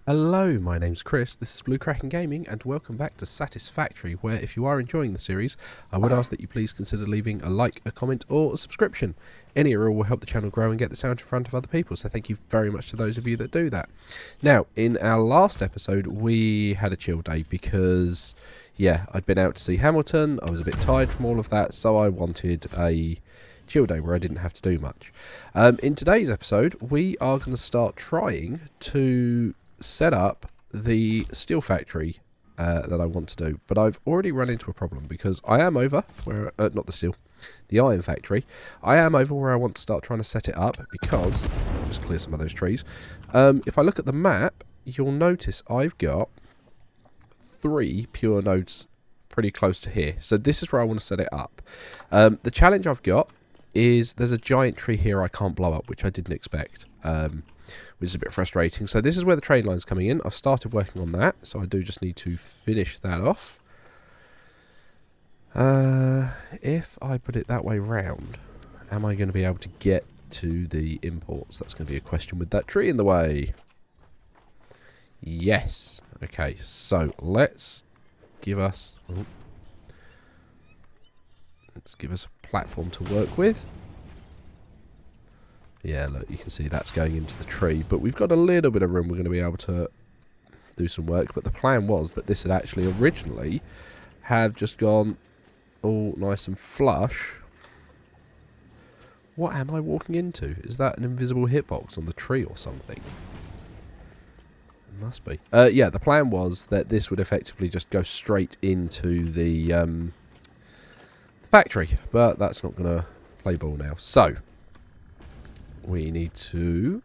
Hello, my name's Chris, this is Blue Kraken Gaming, and welcome back to Satisfactory, where if you are enjoying the series, I would ask that you please consider leaving a like, a comment, or a subscription. Any or all will help the channel grow and get the sound in front of other people, so thank you very much to those of you that do that. Now, in our last episode, we had a chill day because, yeah, I'd been out to see Hamilton, I was a bit tired from all of that, so I wanted a chill day where I didn't have to do much. In today's episode, we are going to start trying to set up the steel factory that I want to do, but I've already run into a problem because I am over where not the steel, the iron factory. I am over where I want to start trying to set it up because just clear some of those trees. If I look at the map, you'll notice I've got 3 pure nodes pretty close to here, so this is where I want to set it up. The challenge I've got is there's a giant tree here I can't blow up, which I didn't expect. Which is a bit frustrating. So this is where the train line's coming in. I've started working on that, so I do just need to finish that off. If I put it that way round, am I going to be able to get to the imports? That's going to be a question with that tree in the way. Yes. Okay, so let's give us a platform to work with. Yeah, look, you can see that's going into the tree, but we've got a little bit of room. We're going to be able to do some work, but the plan was that this had actually originally have just gone all nice and flush. What am I walking into? Is that an invisible hitbox on the tree or something? It must be. Yeah, the plan was that this would effectively just go straight into the factory, but that's not going to play ball now. So we need to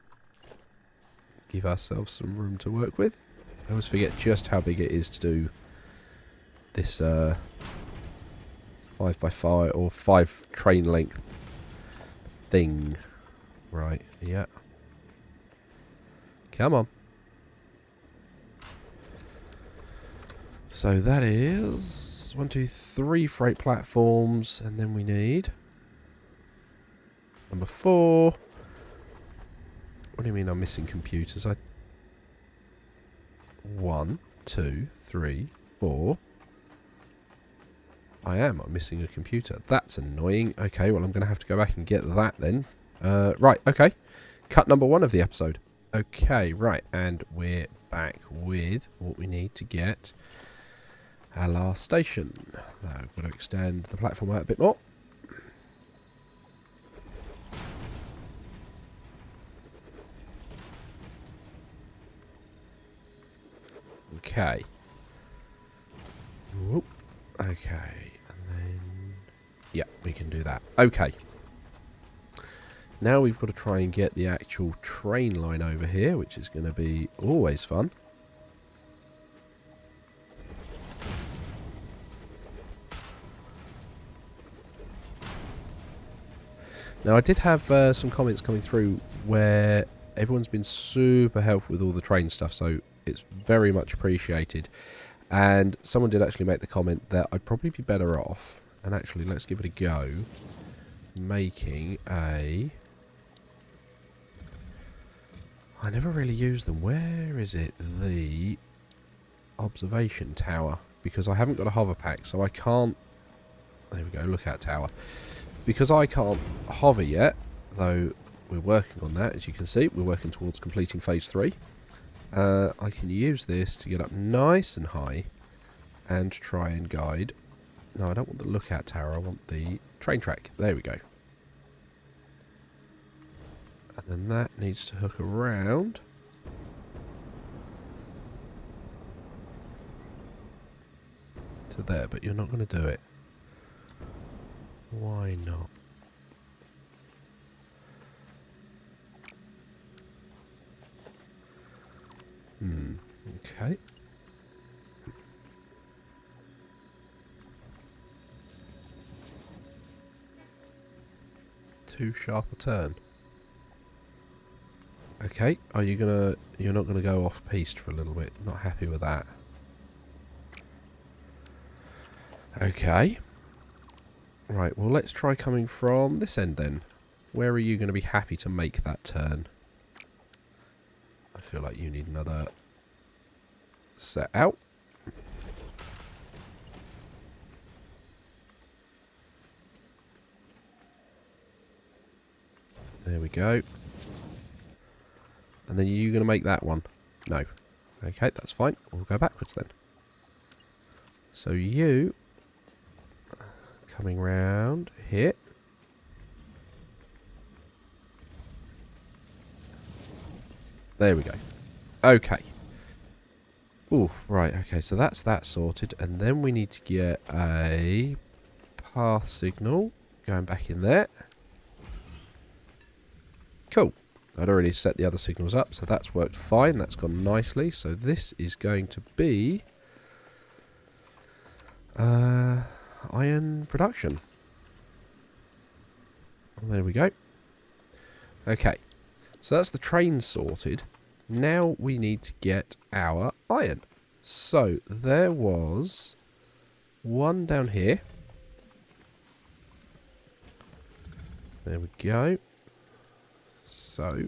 give ourselves some room to work with. I always forget just how big it is to do this 5x5 or 5 train length thing. Right, yeah. Come on. So that is 1, 2, 3 freight platforms, and then we need number 4. What do you mean I'm missing computers? 1, 2, 3, 4. I'm missing a computer. That's annoying. Okay, well I'm going to have to go back and get that then. Right, okay. Cut number 1 of the episode. Okay, right. And we're back with what we need to get our last station. I've got to extend the platform out a bit more. Okay. Whoop. Okay. And then yeah, we can do that. Okay. Now we've got to try and get the actual train line over here, which is going to be always fun. Now I did have some comments coming through where everyone's been super helpful with all the train stuff, so it's very much appreciated. And someone did actually make the comment that I'd probably be better off, and actually let's give it a go, making a... I never really use them. Where is it? The observation tower. Because I haven't got a hover pack, so I can't... There we go, lookout tower. Because I can't hover yet, though we're working on that, as you can see. We're working towards completing phase 3. I can use this to get up nice and high and try and guide. No, I don't want the lookout tower. I want the train track. There we go. And then that needs to hook around. To there, but you're not going to do it. Why not? Okay. Too sharp a turn. Okay, are you gonna... You're not gonna go off piste for a little bit. Not happy with that. Okay. Right, well let's try coming from this end then. Where are you going to be happy to make that turn? I feel like you need another set out. There we go. And then you're going to make that one. No. Okay, that's fine. We'll go backwards then. So you coming round here. There we go. Okay. Ooh, right, okay, so that's that sorted. And then we need to get a path signal going back in there. Cool. I'd already set the other signals up, so that's worked fine. That's gone nicely. So this is going to be iron production. There we go. Okay, so that's the train sorted. Now we need to get our iron. So there was one down here. There we go. So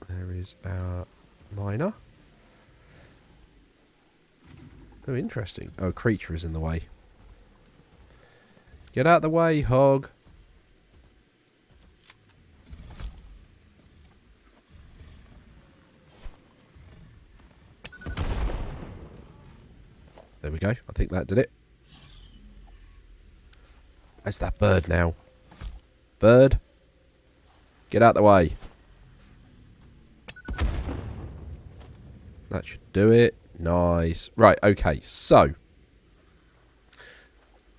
there is our miner. Oh, interesting. Oh, a creature is in the way. Get out of the way, hog. There we go. I think that did it. It's that bird now. Bird. Get out the way. That should do it. Nice. Right, okay. So,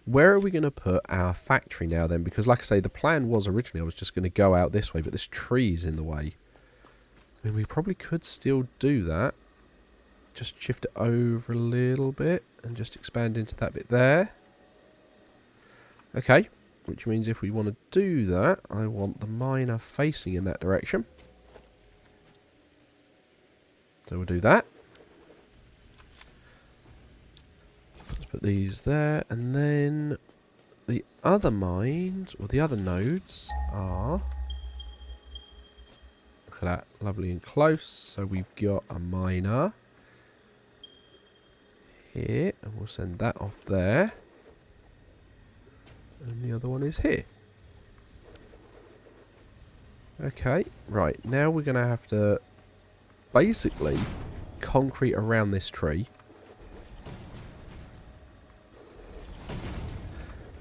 where are we going to put our factory now then? Because like I say, the plan was originally I was just going to go out this way, but this tree's in the way. I mean, we probably could still do that. Just shift it over a little bit and just expand into that bit there. Okay, which means if we want to do that, I want the miner facing in that direction. So we'll do that. Let's put these there, and then the other mines, or the other nodes are... Look at that, lovely and close. So we've got a miner here, and we'll send that off there. And the other one is here. Okay, right, now we're going to have to basically concrete around this tree.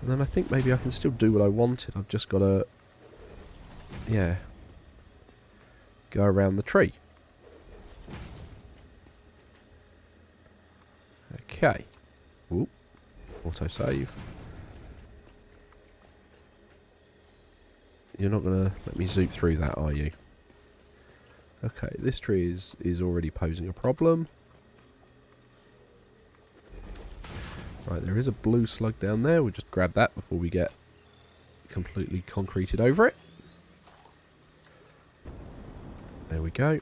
And then I think maybe I can still do what I wanted. I've just got to, yeah, go around the tree. Okay. Oop. Autosave. You're not going to let me zoop through that, are you? Okay, this tree is already posing a problem. Right, there is a blue slug down there. We'll just grab that before we get completely concreted over it. There we go.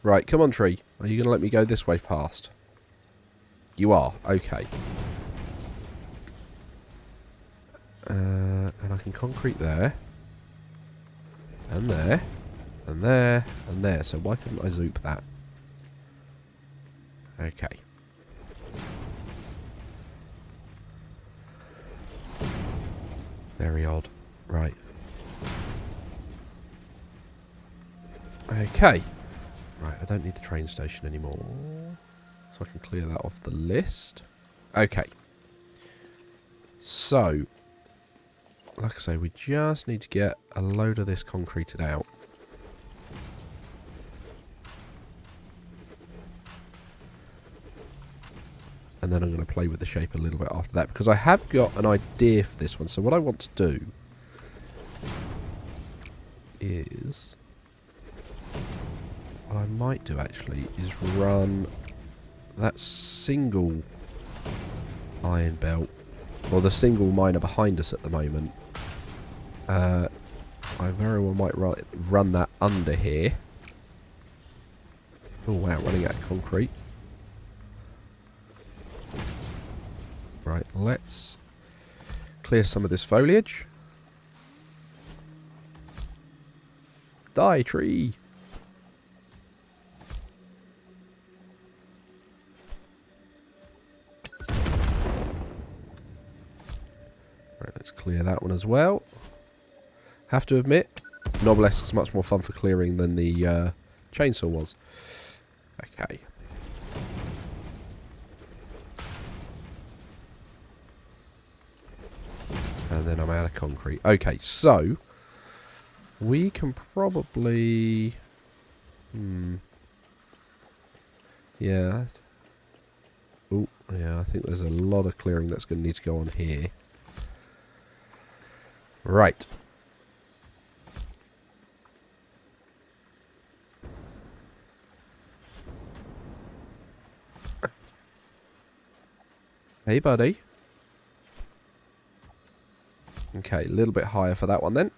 Right, come on, tree. Are you going to let me go this way past? You are. Okay. And I can concrete there. And there. And there. And there. So why couldn't I zoop that? Okay. Very odd. Right. Okay. Right, I don't need the train station anymore. So I can clear that off the list. Okay. So, like I say, we just need to get a load of this concreted out. And then I'm going to play with the shape a little bit after that, because I have got an idea for this one. So what I want to do is... What I might do actually is run that single iron belt, or the single miner behind us at the moment. I very well might run that under here. Oh wow, running out of concrete. Right, let's clear some of this foliage. Die, tree! as well. Have to admit, Noblesque's much more fun for clearing than the chainsaw was. Okay. And then I'm out of concrete. Okay, so we can probably... Yeah. Oh, yeah, I think there's a lot of clearing that's going to need to go on here. Right. Hey, buddy. Okay, a little bit higher for that one then.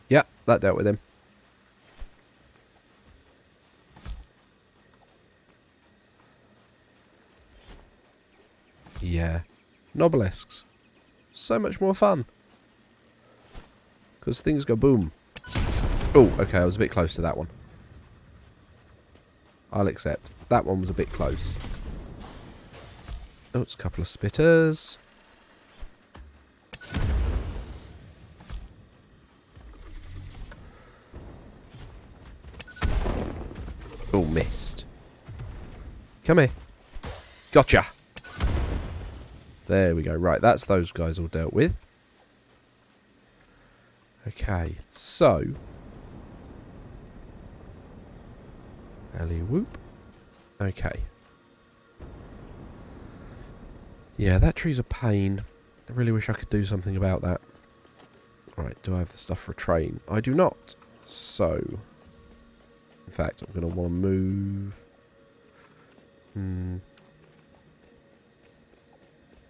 Yeah, that dealt with him. Yeah. Noblesques. So much more fun. Because things go boom. Oh, okay, I was a bit close to that one. I'll accept. That one was a bit close. Oh, it's a couple of spitters. Oh, missed. Come here. Gotcha. There we go. Right, that's those guys all dealt with. Okay, so... alley whoop. Okay. Yeah, that tree's a pain. I really wish I could do something about that. Right, do I have the stuff for a train? I do not. So... in fact, I'm going to want to move...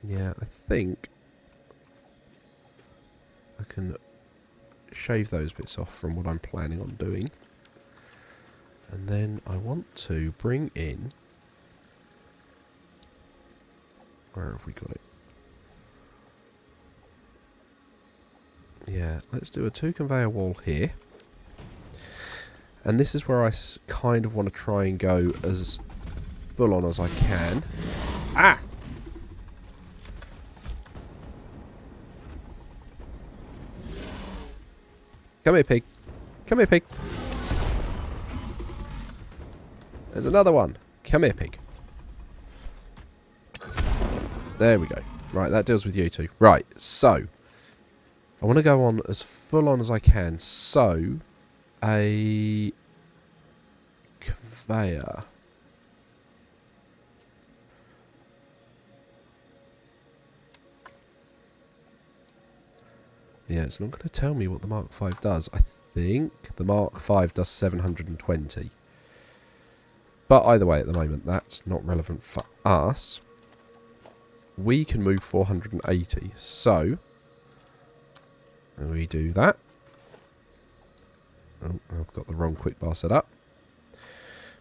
Yeah, I think... I can shave those bits off from what I'm planning on doing. And then I want to bring in... where have we got it? Yeah, let's do a 2 conveyor wall here. And this is where I kind of want to try and go as full on as I can. Ah! Come here, pig. Come here, pig. There's another one. Come here, pig. There we go. Right, that deals with you two. Right, so... I want to go on as full on as I can. So... a... conveyor. Yeah, it's not going to tell me what the Mark V does. I think the Mark V does 720. But either way, at the moment, that's not relevant for us. We can move 480. So, we do that. Oh, I've got the wrong quick bar set up.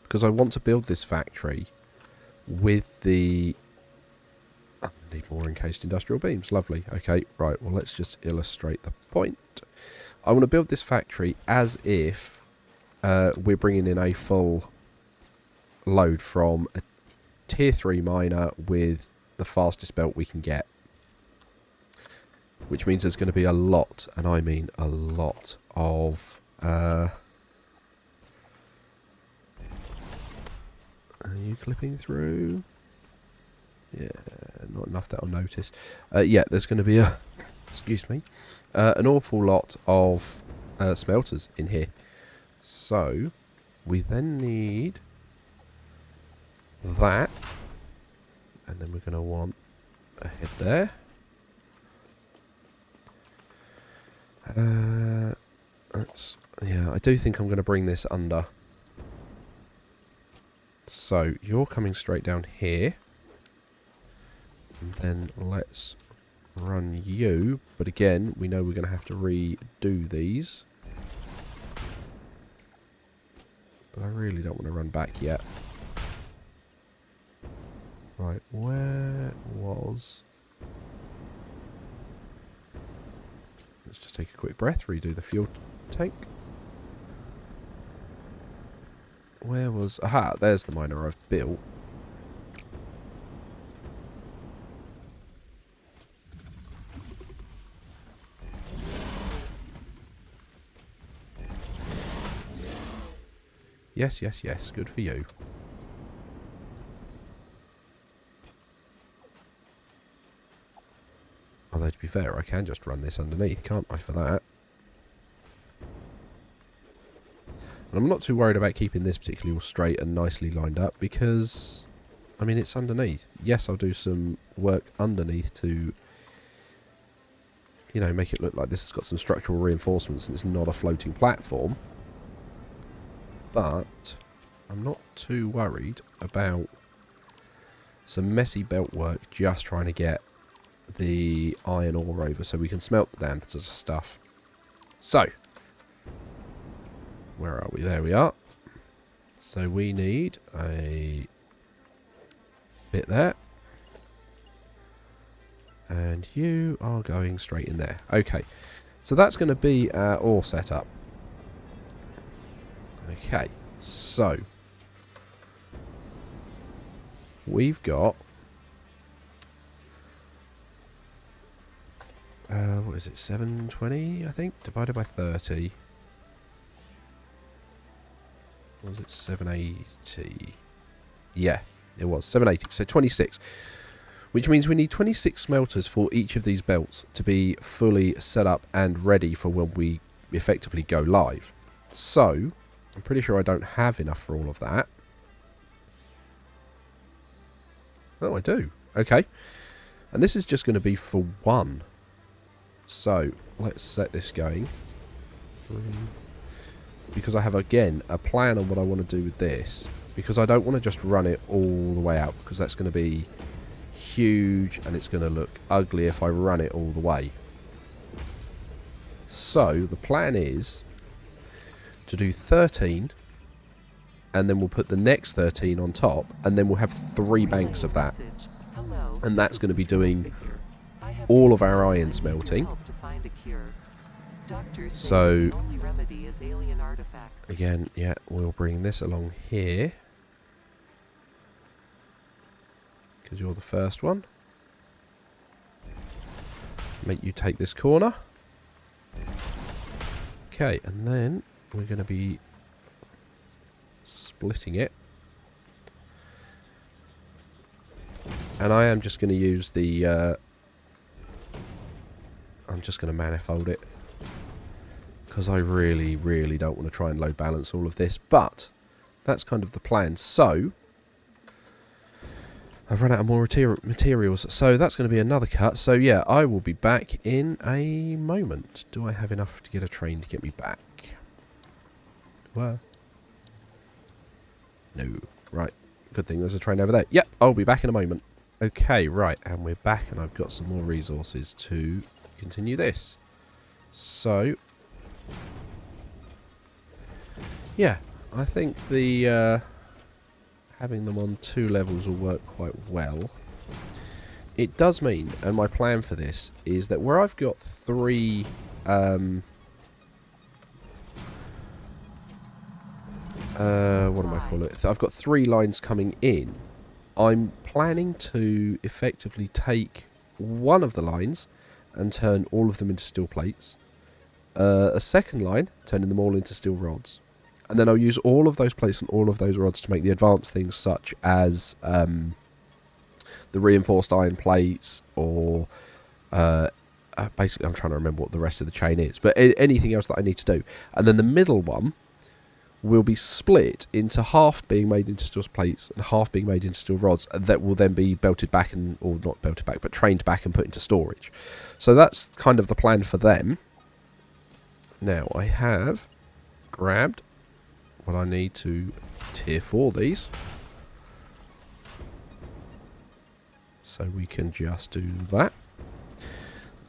Because I want to build this factory with the... I need more encased industrial beams. Lovely. Okay, right. Well, let's just illustrate the point. I want to build this factory as if we're bringing in a full load from a tier 3 miner with the fastest belt we can get. Which means there's going to be a lot, and I mean a lot, of... are you clipping through? Yeah, not enough that I'll notice. Yeah, there's going to be a... excuse me. An awful lot of smelters in here. So, we then need that. And then we're going to want a head there. Yeah, I do think I'm going to bring this under. So, you're coming straight down here. And then let's run you. But again, we know we're going to have to redo these. But I really don't want to run back yet. Right, where was... let's just take a quick breath, redo the fuel tank. Where was... aha, there's the miner I've built. Yes, yes, yes. Good for you. Although, to be fair, I can just run this underneath, can't I, for that? And I'm not too worried about keeping this particularly all straight and nicely lined up because, I mean, it's underneath. Yes, I'll do some work underneath to, you know, make it look like this has got some structural reinforcements and it's not a floating platform. But I'm not too worried about some messy belt work just trying to get the iron ore over so we can smelt the damn stuff. So, where are we? There we are. So we need a bit there. And you are going straight in there. Okay. So that's going to be our ore setup. Okay. So we've got what is it, 720 I think, divided by 30. Was it 780? Yeah, it was 780. So 26, which means we need 26 smelters for each of these belts to be fully set up and ready for when we effectively go live. So I'm pretty sure I don't have enough for all of that. Oh, I do. Okay. And this is just going to be for one. So let's set this going. Because I have, again, a plan on what I want to do with this. Because I don't want to just run it all the way out. Because that's going to be huge and it's going to look ugly if I run it all the way. So the plan is to do 13. And then we'll put the next 13 on top. And then we'll have 3 banks of that. And that's going to be doing all of our iron smelting. So again, yeah, we'll bring this along here because you're the first one. Make you take this corner. Okay, and then we're going to be splitting it. And I am just going to use the I'm just going to manifold it because I really, really don't want to try and load balance all of this, but that's kind of the plan. So I've run out of more materials, so that's going to be another cut. So yeah, I will be back in a moment. Do I have enough to get a train to get me back? Well, no. Right, good thing there's a train over there. Yep, I'll be back in a moment. Okay, right, and we're back, and I've got some more resources to continue this. So yeah, I think the having them on 2 levels will work quite well. It does mean, and my plan for this is that where I've got 3 what am I calling it? I've got 3 lines coming in. I'm planning to effectively take one of the lines and turn all of them into steel plates. A second line, turning them all into steel rods. And then I'll use all of those plates and all of those rods to make the advanced things such as the reinforced iron plates or basically I'm trying to remember what the rest of the chain is. But anything else that I need to do. And then the middle one will be split into half being made into steel plates and half being made into steel rods that will then be belted back and, or not belted back, but trained back and put into storage. So that's kind of the plan for them. Now I have grabbed what I need to tier 4 these. So we can just do that.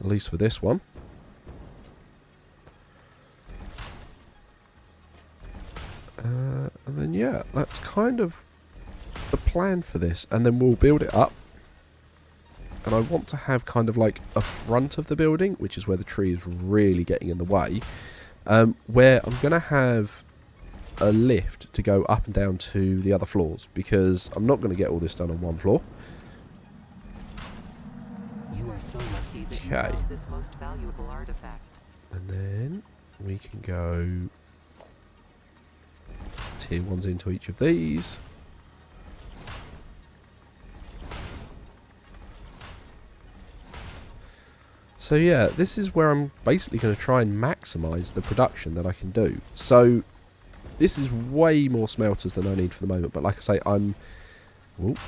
At least for this one. And then yeah, that's kind of the plan for this. And then we'll build it up. And I want to have kind of like a front of the building, which is where the tree is really getting in the way. Where I'm going to have a lift to go up and down to the other floors. Because I'm not going to get all this done on one floor. You are so lucky that you found this most valuable artifact. And then we can go tier 1s into each of these. So yeah, this is where I'm basically going to try and maximise the production that I can do. So this is way more smelters than I need for the moment, but like I say, I'm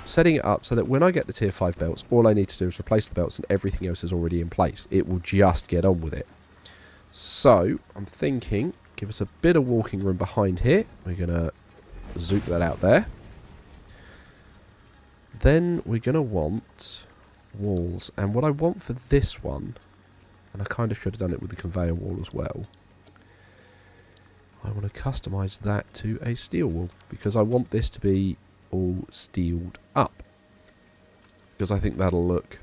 setting it up so that when I get the tier 5 belts, all I need to do is replace the belts and everything else is already in place. It will just get on with it. So I'm thinking, give us a bit of walking room behind here. We're going to zoop that out there. Then we're going to want walls. And what I want for this one, and I kind of should have done it with the conveyor wall as well, I want to customise that to a steel wall, because I want this to be all steeled up, because I think that'll look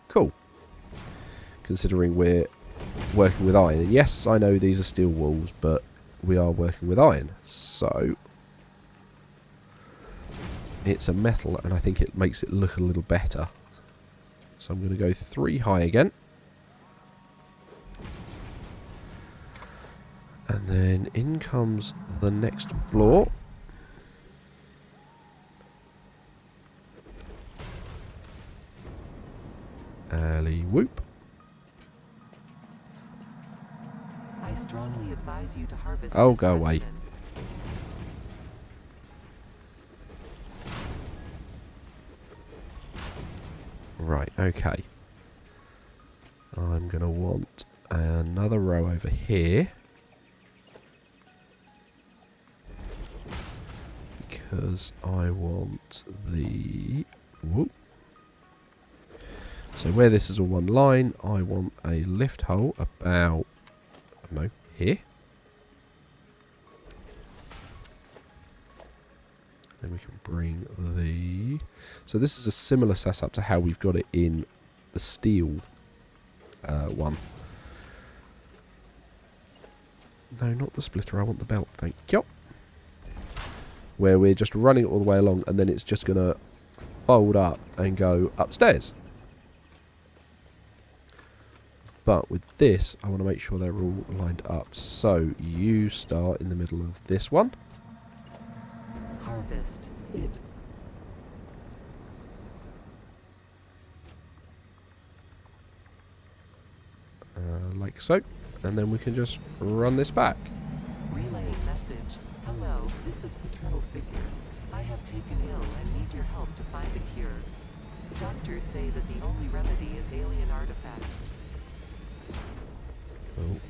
cool, considering we're working with iron. And yes, I know these are steel walls, but we are working with iron, so it's a metal, and I think it makes it look a little better. So I'm going to go 3 high again. And then in comes the next floor. Alley whoop. I strongly advise you to harvest. Oh, this go away. specimen. Right, okay. I'm going to want another row over here. Because I want the... Whoop. So where this is all one line, I want a lift hole about, I don't know, here. Then we can bring the... So this is a similar setup to how we've got it in the steel one. No, not the splitter, I want the belt, thank you. Where we're just running it all the way along, and then it's just going to fold up and go upstairs. But with this, I want to make sure they're all lined up. So you start in the middle of this one. Harvest it. Like so. And then we can just run this back. Relaying message. Hello, this is Patrol Figure. I have taken ill and need your help to find a cure. The doctors say that the only remedy is alien artifacts. Oh.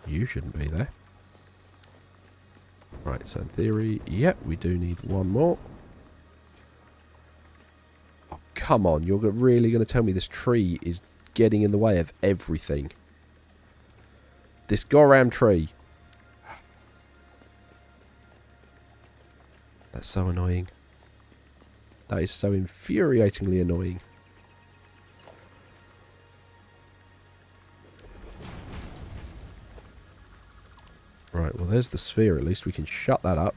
You shouldn't be there. Right, so in theory, yep, we do need one more. Oh, come on, you're really going to tell me this tree is getting in the way of everything? This Goram tree. That's so annoying. That is so infuriatingly annoying. Right, well there's the sphere, at least we can shut that up.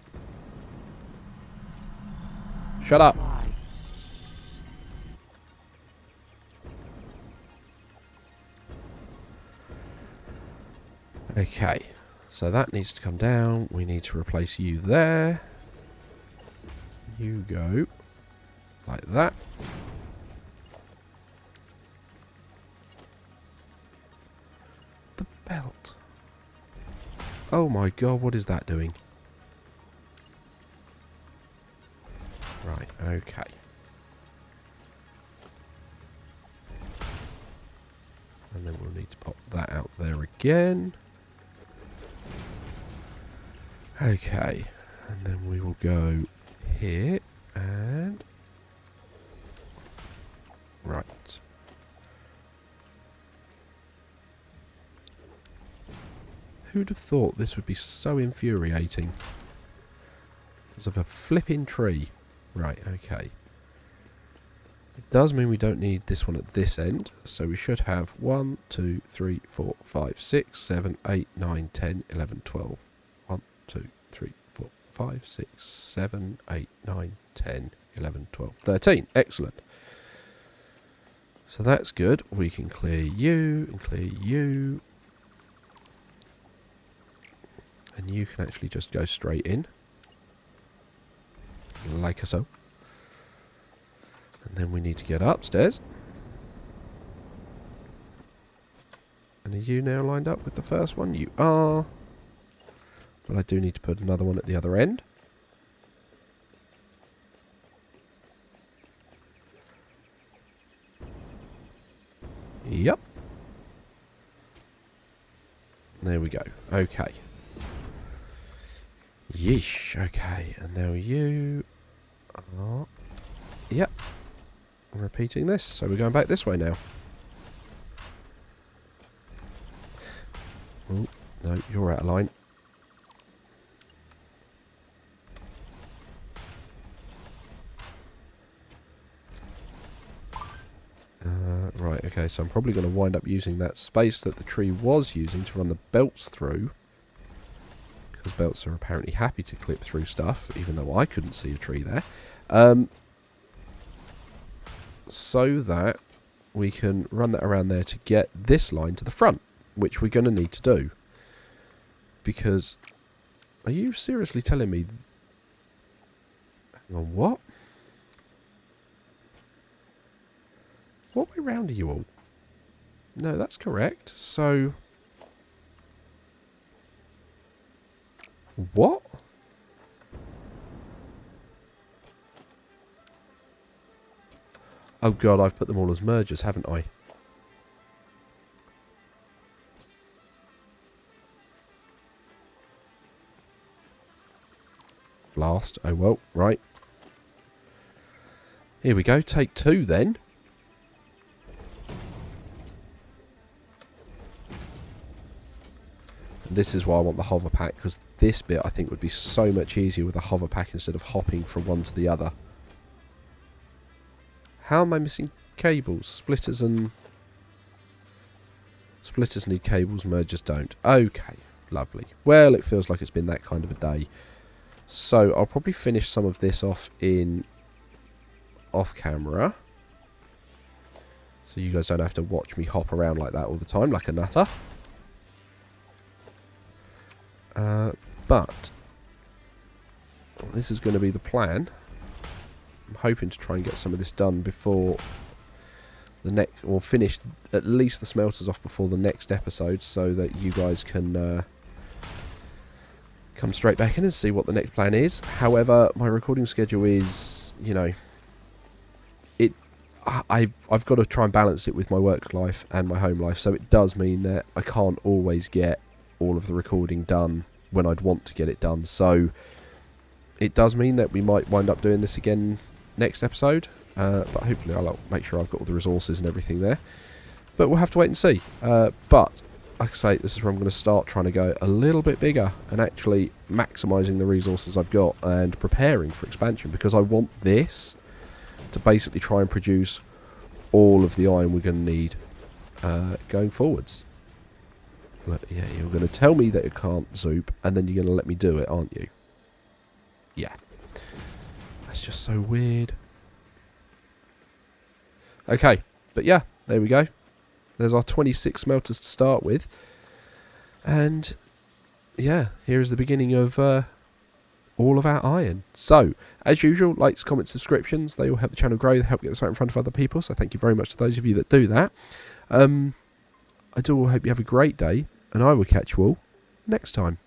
Shut up! Why? Okay, so that needs to come down. We need to replace you there. You go like that. The belt. Oh my god, what is that doing? Right, okay. And then we'll need to pop that out there again. Okay, and then we will go here and... Right. Who'd have thought this would be so infuriating? Because of a flipping tree. Right, okay. It does mean we don't need this one at this end, so we should have 1, 2, 3, 4, 5, 6, 7, 8, 9, 10, 11, 12. 1, 2, 3, 4, 5, 6, 7, 8, 9, 10, 11, 12, 13. Excellent. So that's good. We can clear you and clear you. And you can actually just go straight in. Like so. And then we need to get upstairs. And are you now lined up with the first one? You are. But I do need to put another one at the other end. Yep. There we go. Okay. Yeesh. Okay. And now you are... Yep. I'm repeating this. So we're going back this way now. Oh, no. You're out of line. Right, okay, so I'm probably going to wind up using that space that the tree was using to run the belts through. Because belts are apparently happy to clip through stuff, even though I couldn't see a tree there. So that we can run that around there to get this line to the front, which we're going to need to do. Because, are you seriously telling me... Hang on, what? What way round are you all? No, that's correct. So... What? Oh god, I've put them all as mergers, haven't I? Blast. Oh well, right. Here we go, take 2 then. This is why I want the hover pack, because this bit I think would be so much easier with a hover pack instead of hopping from one to the other. How am I missing cables? Splitters and... Splitters need cables, mergers don't. Okay, lovely. Well, it feels like it's been that kind of a day. So, I'll probably finish some of this off in... off camera. So you guys don't have to watch me hop around like that all the time, like a nutter. But this is going to be the plan. I'm hoping to try and get some of this done before the next, or finish at least the smelters off before the next episode, so that you guys can come straight back in and see what the next plan is. However, my recording schedule is, you know, I've got to try and balance it with my work life and my home life, so it does mean that I can't always get all of the recording done when I'd want to get it done. So it does mean that we might wind up doing this again next episode, but hopefully I'll make sure I've got all the resources and everything there. But we'll have to wait and see. But like I say, this is where I'm going to start trying to go a little bit bigger and actually maximising the resources I've got and preparing for expansion, because I want this to basically try and produce all of the iron we're going to need going forwards. But yeah, you're going to tell me that it can't zoop, and then you're going to let me do it, aren't you? Yeah. That's just so weird. Okay, but yeah, there we go. There's our 26 smelters to start with. And yeah, here is the beginning of all of our iron. So, as usual, likes, comments, subscriptions, they all help the channel grow, they help get the site in front of other people, so thank you very much to those of you that do that. I do hope you have a great day, and I will catch you all next time.